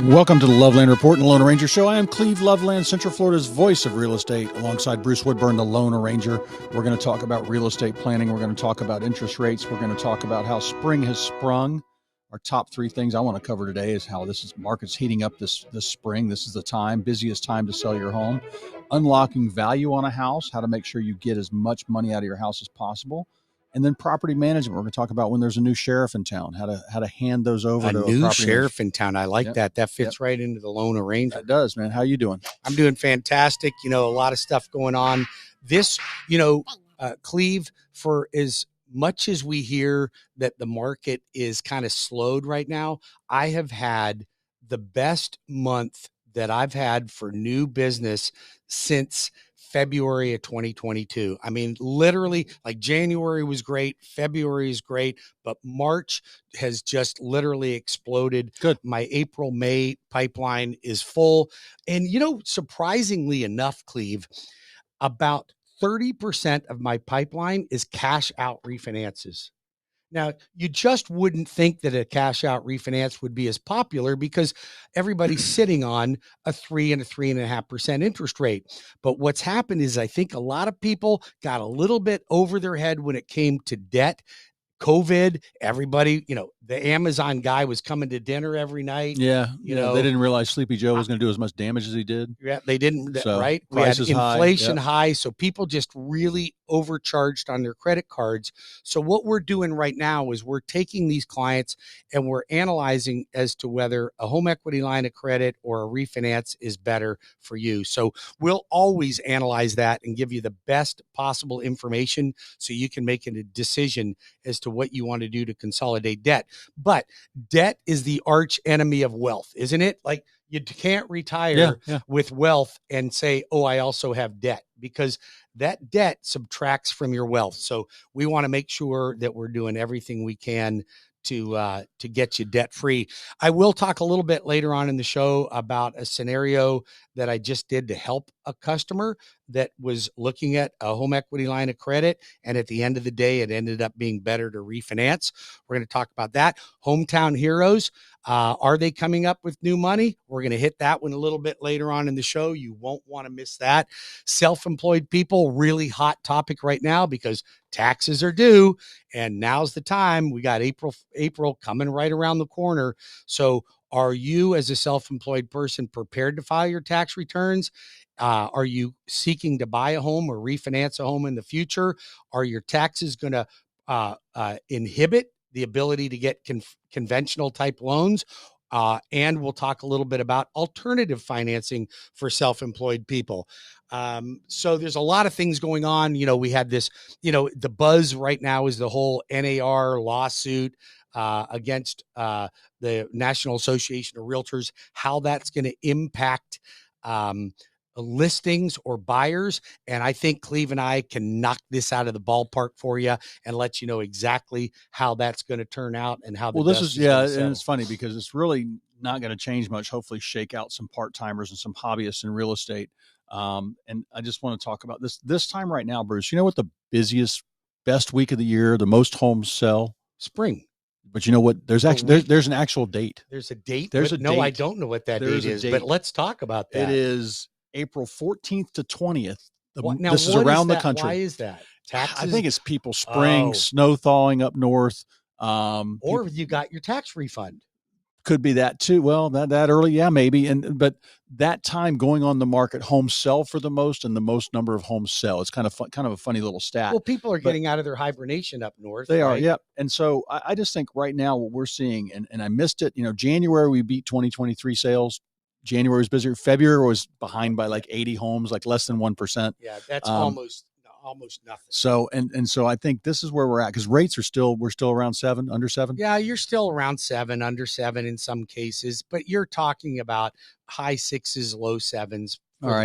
Welcome to the Loveland Report and the Lone Ranger Show. I am Cleve Loveland, Central Florida's voice of real estate, alongside Bruce Woodburn, the Lone Ranger. We're going to talk about real estate planning. We're going to talk about interest rates. We're going to talk about how spring has sprung. Our top three things I want to cover today is how market's heating up this spring. This is the time, busiest time to sell your home. Unlocking value on a house, how to make sure you get as much money out of your house as possible. And then property management. We're going to talk about when there's a new sheriff in town, how to hand those over to a new property sheriff in town. I like that. That fits right into the Lone Ranger. It does, man. How you doing? I'm doing fantastic. A lot of stuff going on. This, Cleve, for as much as we hear that the market is kind of slowed right now, I have had the best month that I've had for new business since February of 2022. I mean, literally, like January was great, February is great, but March has just literally exploded. Good. My April, May pipeline is full. And, surprisingly enough, Cleve, about 30% of my pipeline is cash out refinances. Now, you just wouldn't think that a cash out refinance would be as popular because everybody's sitting on a 3 and a 3.5% interest rate. But what's happened is I think a lot of people got a little bit over their head when it came to debt. COVID, everybody, the Amazon guy was coming to dinner every night. Yeah. They didn't realize Sleepy Joe was going to do as much damage as he did. Yeah, they didn't, so, right? We had inflation high. So people just really overcharged on their credit cards. So what we're doing right now is we're taking these clients and we're analyzing as to whether a home equity line of credit or a refinance is better for you. So we'll always analyze that and give you the best possible information so you can make a decision as to what you want to do to consolidate debt. But debt is the arch enemy of wealth, isn't it? Like you can't retire with wealth and say, oh, I also have debt, because that debt subtracts from your wealth. So we want to make sure that we're doing everything we can to get you debt free. I will talk a little bit later on in the show about a scenario that I just did to help a customer that was looking at a home equity line of credit. And at the end of the day, it ended up being better to refinance. We're going to talk about that. Hometown heroes. Are they coming up with new money? We're going to hit that one a little bit later on in the show. You won't want to miss that. Self-employed people, really hot topic right now because taxes are due. And now's the time. We got April coming right around the corner. So are you, as a self-employed person, prepared to file your tax returns? Are you seeking to buy a home or refinance a home in the future? Are your taxes going to inhibit the ability to get conventional type loans? And we'll talk a little bit about alternative financing for self-employed people. So there's a lot of things going on. We had this, the buzz right now is the whole NAR lawsuit against the National Association of Realtors, how that's going to impact listings or buyers. And I think Cleve and I can knock this out of the ballpark for you and let you know exactly how that's going to turn out and how this is and it's funny because it's really not going to change much. Hopefully shake out some part-timers and some hobbyists in real estate. And I just want to talk about this time right now, Bruce. You know what the best week of the year, the most homes sell? Spring. But you know what? There's actually there's an actual date. There's a date. No, I don't know what that date is. But let's talk about that. It is April 14th to 20th. Now, this is around the country. Why is that? Taxes? I think it's people snow thawing up north. Or you got your tax refund. Could be that too. Well, that early, yeah, maybe. But that time going on the market, homes sell for the most, and the most number of homes sell. It's kind of a funny little stat. Well, people are getting out of their hibernation up north. They are, yeah. And so I just think right now what we're seeing, and I missed it. January we beat 2023 sales. January was busier. February was behind by like 80 homes, like less than 1%. Yeah, that's almost nothing. So and so I think this is where we're at because rates are we're still around 7, under 7. Yeah, you're still around 7, under 7 in some cases, but you're talking about high 6s, low 7s.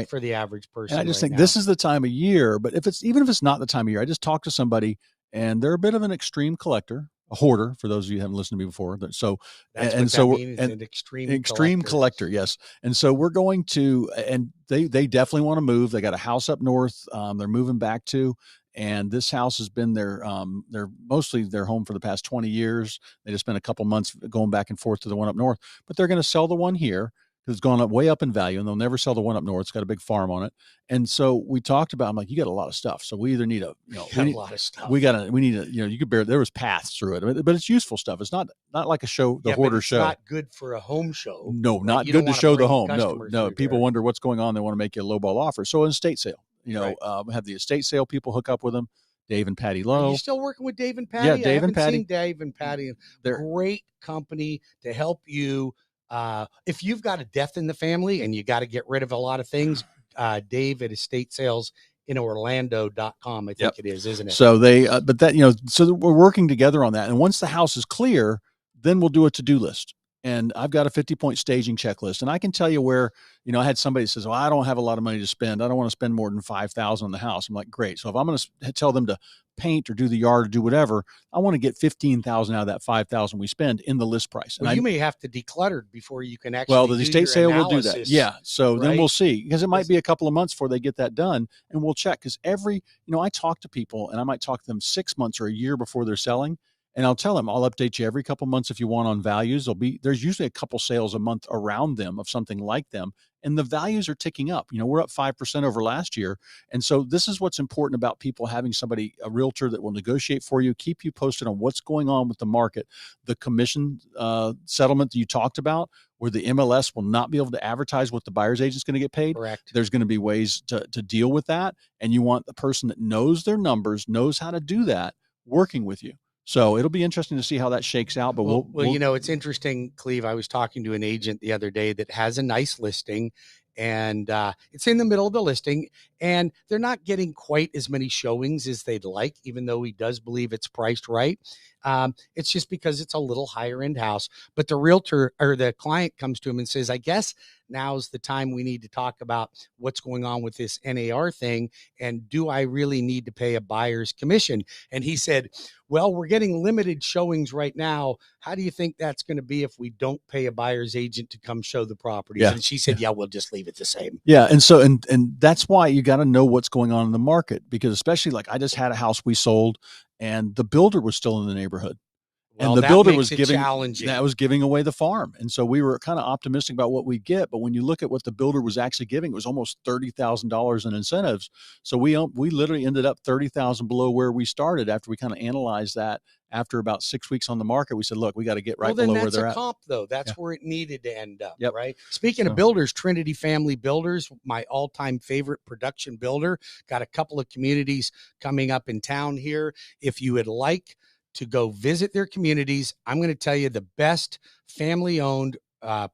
For the average person. And I just think this is the time of year, but even if it's not the time of year, I just talked to somebody and they're a bit of an extreme collector. A hoarder, for those of you who haven't listened to me before. So an extreme collector, yes. And so we're going to, and they definitely want to move. They got a house up north. They're moving back to, And this house has been they're mostly their home for the past 20 years. They just spent a couple months going back and forth to the one up north, but they're going to sell the one here because it's gone up way up in value, and they'll never sell the one up north. It's got a big farm on it. And so we talked about, I'm like, you got a lot of stuff. So we either need a lot of stuff. We need a, you could bear, there was paths through it, but it's useful stuff. It's not like a show, the hoarder show. Not good for a home show. No, not good to show the home. No. People wonder what's going on. They want to make you a lowball offer. So an estate sale, have the estate sale people hook up with them. Dave and Patty Lowe. Are you still working with Dave and Patty? Yeah, Dave and Patty. Seen Dave and Patty. They're great company to help you. If you've got a death in the family and you got to get rid of a lot of things, Dave at Estate Sales in Orlando.com, I think it is, isn't it? So so we're working together on that. And once the house is clear, then we'll do a to-do list. And I've got a 50-point staging checklist. And I can tell you where, I had somebody that says, well, I don't have a lot of money to spend. I don't want to spend more than $5,000 on the house. I'm like, great. So if I'm going to tell them to paint or do the yard or do whatever, I want to get $15,000 out of that $5,000 we spend in the list price. And you may have to declutter before you can actually the estate sale will do that. Yeah. So then we'll see, because it might be a couple of months before they get that done, and we'll check. Because I talk to people, and I might talk to them 6 months or a year before they're selling. And I'll tell them, I'll update you every couple months if you want on values. There's usually a couple sales a month around them of something like them. And the values are ticking up. We're up 5% over last year. And so this is what's important about people having a realtor that will negotiate for you, keep you posted on what's going on with the market. The commission settlement that you talked about, where the MLS will not be able to advertise what the buyer's agent's going to get paid. Correct. There's going to be ways to deal with that. And you want the person that knows their numbers, knows how to do that, working with you. So it'll be interesting to see how that shakes out. But we'll it's interesting, Cleve. I was talking to an agent the other day that has a nice listing, and it's in the middle of the listing, and they're not getting quite as many showings as they'd like, even though he does believe it's priced right. It's just because it's a little higher end house. But the realtor or the client comes to him and says, I guess now's the time we need to talk about what's going on with this NAR thing. And do I really need to pay a buyer's commission? And he said, well, we're getting limited showings right now. How do you think that's going to be if we don't pay a buyer's agent to come show the property? Yeah. And she said, we'll just leave it the same. Yeah. And so, and that's why you got to know what's going on in the market, because especially like I just had a house we sold and the builder was still in the neighborhood. Well, and the builder was giving away the farm. And so we were kind of optimistic about what we'd get. But when you look at what the builder was actually giving, it was almost $30,000 in incentives. So we literally ended up $30,000 below where we started after we kind of analyzed that. After about 6 weeks on the market, we said, look, we got to get below where they're at. That's a comp, though. That's where it needed to end up, right? Speaking of builders, Trinity Family Builders, my all-time favorite production builder, got a couple of communities coming up in town here. If you would like to go visit their communities, I'm going to tell you the best family-owned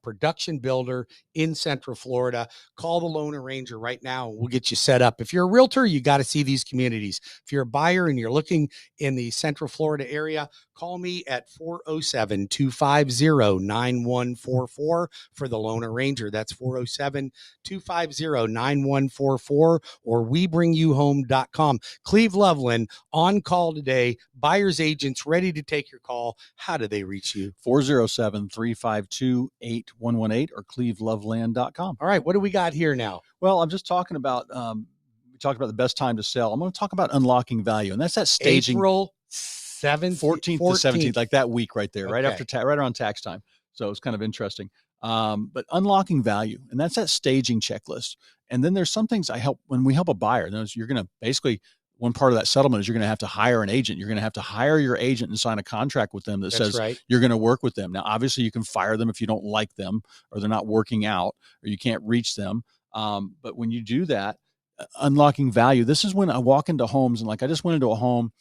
production builder in Central Florida. Call the Loan Arranger right now and we'll get you set up. If you're a realtor, you got to see these communities. If you're a buyer and you're looking in the Central Florida area, call me at 407-250-9144 for the Loan Arranger. That's 407-250-9144 or WeBringYouHome.com. Cleve Loveland on call today. Buyer's agents ready to take your call. How do they reach you? 407-352-8118 or cleveloveland.com. All right. What do we got here now? Well, I'm just talking about, we talked about the best time to sell. I'm going to talk about unlocking value. And that's that staging. April 7th, 14th to 17th, like that week right there, okay. right after, right around tax time. So it's kind of interesting. But unlocking value, and that's that staging checklist. And then there's some things when we help a buyer, you're going to basically, one part of that settlement is you're going to have to hire an agent. You're going to have to hire your agent and sign a contract with them that says you're going to work with them. Now, obviously you can fire them if you don't like them or they're not working out or you can't reach them. But when you do that, unlocking value, this is when I walk into homes, and like I just went into a home.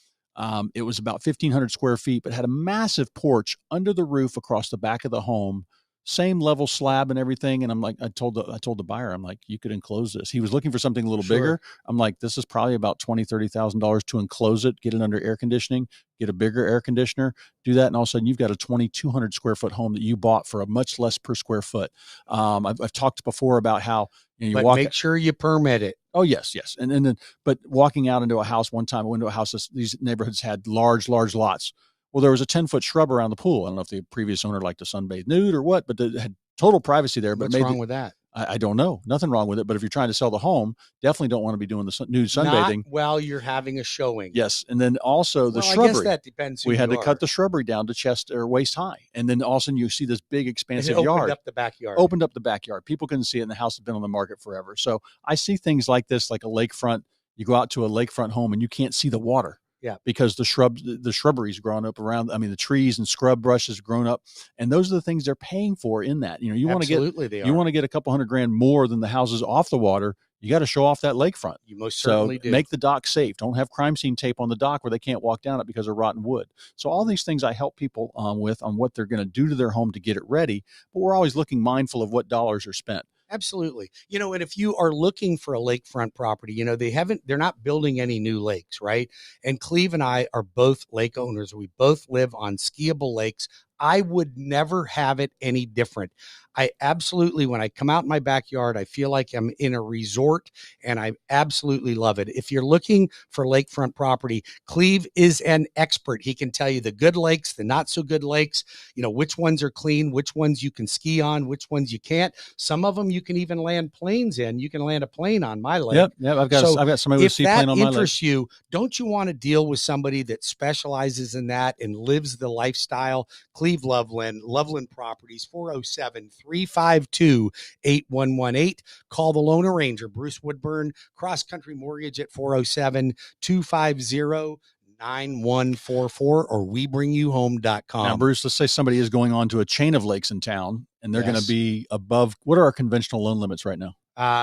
It was about 1,500 square feet, but had a massive porch under the roof across the back of the home, same level slab and everything. And I'm like, I told the buyer, I'm like, you could enclose this. He was looking for something a little bigger. I'm like, this is probably about $20,000, $30,000 to enclose it, get it under air conditioning, get a bigger air conditioner, do that. And all of a sudden you've got a 2,200 square foot home that you bought for a much less per square foot. I've talked before about how, make sure you permit it. Oh, yes. And then, but walking out into a house one time, I went into a house, these neighborhoods had large lots. Well, there was a 10-foot shrub around the pool. I don't know if the previous owner liked to sunbathe nude or what, but it had total privacy there. But what's wrong with that? I don't know. Nothing wrong with it. But if you're trying to sell the home, definitely don't want to be doing the nude sunbathing. Not while you're having a showing. Yes. And then also the shrubbery. I guess that depends who we had you to are. cut the shrubbery down to chest or waist high. And then all of a sudden you see this big expansive opened yard. Up the backyard. Opened up the backyard. People couldn't see it, and the house has been on the market forever. So I see things like this, like a lakefront. You go out to a lakefront home and you can't see the water. Yeah. Because the shrubbery's grown up around, I mean, the trees and scrub brush has grown up. And those are the things they're paying for in that. You know, you want to get a couple $100,000 more than the houses off the water. You got to show off that lakefront. You most certainly do. Make the dock safe. Don't have crime scene tape on the dock where they can't walk down it because of rotten wood. So all these things I help people with on what they're going to do to their home to get it ready. But we're always looking mindful of what dollars are spent. Absolutely. You know, and if you are looking for a lakefront property, you know, they're not building any new lakes, right? And Cleve and I are both lake owners. We both live on skiable lakes. I would never have it any different. I absolutely, when I come out in my backyard, I feel like I'm in a resort, and I absolutely love it. If you're looking for lakefront property, Cleve is an expert. He can tell you the good lakes, the not so good lakes, you know, which ones are clean, which ones you can ski on, which ones you can't. Some of them you can even land planes in. You can land a plane on my lake. Yep. I've got somebody with a seaplane on my lake. If that interests you, don't you want to deal with somebody that specializes in that and lives the lifestyle? Cleve Loveland, Loveland Properties, 407-352-8118. Call the loan arranger, Bruce Woodburn, Cross Country Mortgage at 407-250-9144 or webringyouhome.com. Now, Bruce, let's say somebody is going on to a chain of lakes in town and they're going to be above. What are our conventional loan limits right now?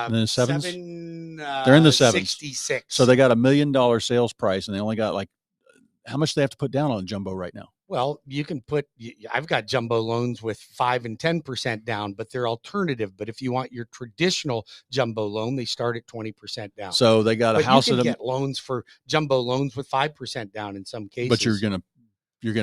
In the sevens? They're in the sevens. 66. So they got $1 million sales price and they only got how much do they have to put down on jumbo right now? Well, you can I've got jumbo loans with 5 and 10% down, but they're alternative. But if you want your traditional jumbo loan, they start at 20% down. So they got a house. You can get loans for jumbo loans with 5% down in some cases. But you're gonna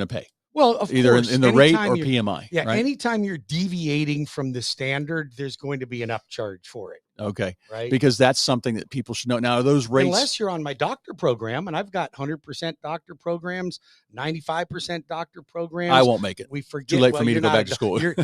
pay. Well, of either course, in the rate or PMI. Yeah, right? Anytime you're deviating from the standard, there's going to be an upcharge for it. Okay. Right. Because that's something that people should know. Now, are those rates? Unless you're on my doctor program, and I've got 100% doctor programs, 95% doctor programs. I won't make it. We forget. Too late for me to go back to school. You're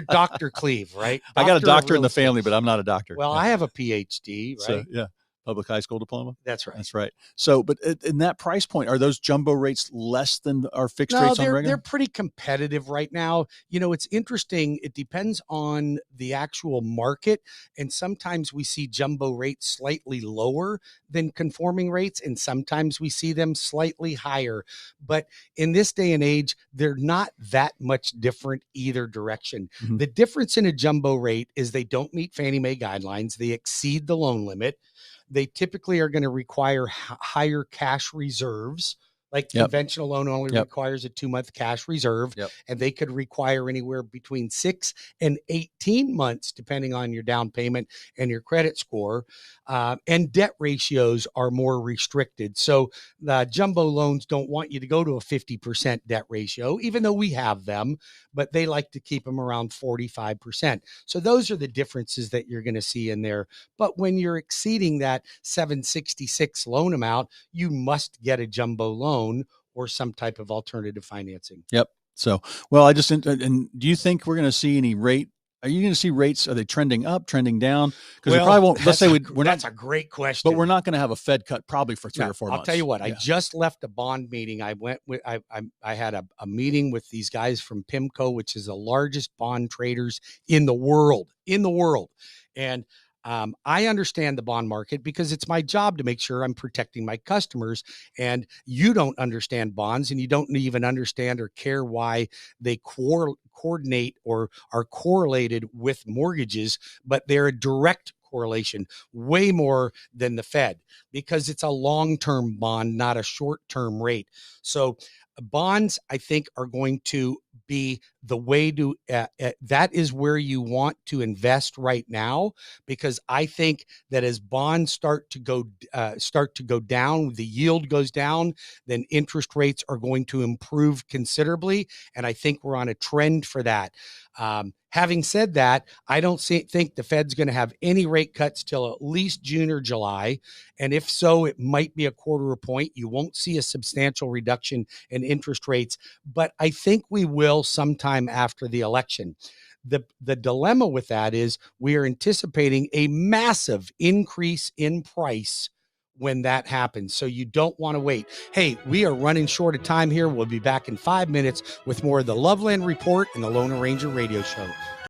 Dr. Cleve, right? I got a doctor in the family, but I'm not a doctor. Well, I have a PhD, right? So, yeah. Public high school diploma. That's right. That's right. So, but in that price point, are those jumbo rates less than our fixed rates on regular? They're pretty competitive right now. You know, it's interesting. It depends on the actual market. And sometimes we see jumbo rates slightly lower than conforming rates. And sometimes we see them slightly higher. But in this day and age, they're not that much different either direction. Mm-hmm. The difference in a jumbo rate is they don't meet Fannie Mae guidelines. They exceed the loan limit. They typically are going to require higher cash reserves. Like conventional loan only requires a 2-month cash reserve, and they could require anywhere between 6 and 18 months, depending on your down payment and your credit score. And debt ratios are more restricted. So the jumbo loans don't want you to go to a 50% debt ratio, even though we have them, but they like to keep them around 45%. So those are the differences that you're going to see in there. But when you're exceeding that 766 loan amount, you must get a jumbo loan or some type of alternative financing. Yep. So, well, and do you think we're going to see any rate? Are you going to see rates? Are they trending up, trending down? Because we probably won't. Let's say we're not. That's a great question. But we're not going to have a Fed cut probably for 3 or 4 months. I'll tell you what. I just left a bond meeting. I had a meeting with these guys from PIMCO, which is the largest bond traders in the world. And I understand the bond market because it's my job to make sure I'm protecting my customers. And you don't understand bonds, and you don't even understand or care why they coordinate or are correlated with mortgages, but they're a direct correlation, way more than the Fed, because it's a long-term bond, not a short-term rate. So bonds, I think, are going to be the way to that is where you want to invest right now, because I think that as bonds start to go down, the yield goes down, then interest rates are going to improve considerably, and I think we're on a trend for that. Having said that, I don't think the Fed's going to have any rate cuts till at least June or July. And if so, it might be a 1/4 point. You won't see a substantial reduction in interest rates, but I think we will sometime after the election. the dilemma with that is we are anticipating a massive increase in price when that happens. So you don't want to wait. Hey, we are running short of time here. We'll be back in 5 minutes with more of the Loveland Report and the Lone Ranger Radio Show.